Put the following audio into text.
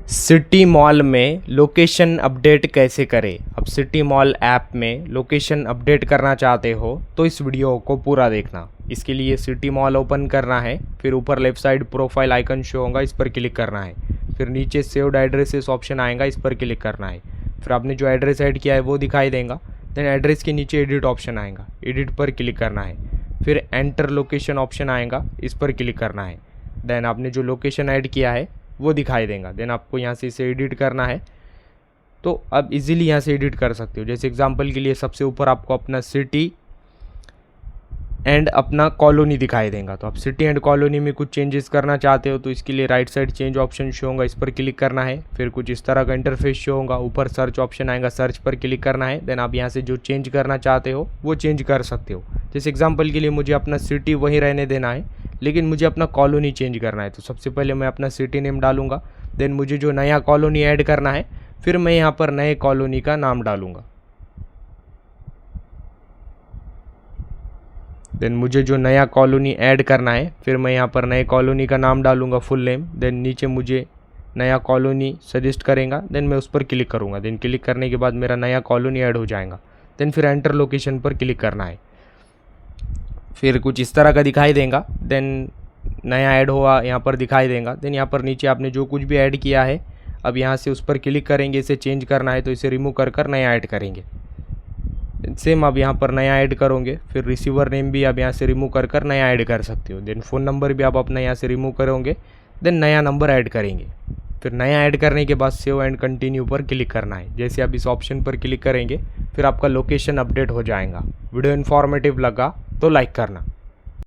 City mall में location update कैसे करें। अब सिटी मॉल ऐप में लोकेशन अपडेट करना चाहते हो तो इस वीडियो को पूरा देखना। इसके लिए सिटी मॉल ओपन करना है, फिर ऊपर left side profile icon show होगा, इस पर क्लिक करना है। फिर नीचे सेव्ड एड्रेसेस ऑप्शन आएगा, इस पर क्लिक करना है। फिर आपने जो एड्रेस ऐड किया है वो दिखाई देगा। देन एड्रेस के नीचे एडिट ऑप्शन आएगा, एडिट पर क्लिक करना है। फिर एंटर लोकेशन ऑप्शन आएगा, इस पर क्लिक करना है। देन आपने जो लोकेशन ऐड किया है वो दिखाई देगा। देन आपको यहाँ से इसे एडिट करना है, तो आप इजीली यहाँ से एडिट कर सकते हो। जैसे एग्जांपल के लिए सबसे ऊपर आपको अपना सिटी एंड अपना कॉलोनी दिखाई देगा। तो आप सिटी एंड कॉलोनी में कुछ चेंजेस करना चाहते हो तो इसके लिए right side change option show होगा, इस पर क्लिक करना है। फिर कुछ इस तरह का इंटरफेस शो होगा, ऊपर सर्च ऑप्शन आएगा, सर्च पर क्लिक करना है। देन आप यहाँ से जो चेंज करना चाहते हो वो चेंज कर सकते हो। जैसे एग्जांपल के लिए मुझे अपना सिटी वहीं रहने देना है, लेकिन मुझे अपना कॉलोनी चेंज करना है। तो सबसे पहले मैं अपना सिटी नेम डालूंगा। देन मुझे जो नया कॉलोनी ऐड करना है, फिर मैं यहाँ पर नए कॉलोनी का नाम डालूंगा। देन मुझे जो नया कॉलोनी ऐड करना है, फिर मैं यहाँ पर नए कॉलोनी का नाम डालूंगा, फुल नेम। देन नीचे मुझे नया कॉलोनी सजेस्ट करेगा, देन मैं उस पर क्लिक करूँगा। देन क्लिक करने के बाद मेरा नया कॉलोनी ऐड हो जाएगा। देन फिर एंटर लोकेशन पर क्लिक करना है। फिर कुछ इस तरह का दिखाई देगा। देन नया ऐड हुआ यहाँ पर दिखाई देगा। देन यहाँ पर नीचे आपने जो कुछ भी ऐड किया है, अब यहाँ से उस पर क्लिक करेंगे। इसे चेंज करना है तो इसे रिमूव कर नया ऐड करेंगे। सेम आप यहाँ पर नया ऐड करोगे। फिर रिसीवर नेम भी आप यहाँ से रिमूव कर नया ऐड कर सकते हो। देन फ़ोन नंबर भी आप अपना यहाँ से रिमूव करोगे। देन नया नंबर ऐड करेंगे। फिर नया ऐड करने के बाद सेव एंड कंटिन्यू पर क्लिक करना है। जैसे आप इस ऑप्शन पर क्लिक करेंगे, फिर आपका लोकेशन अपडेट हो जाएगा। वीडियो इन्फॉर्मेटिव लगा तो लाइक करना।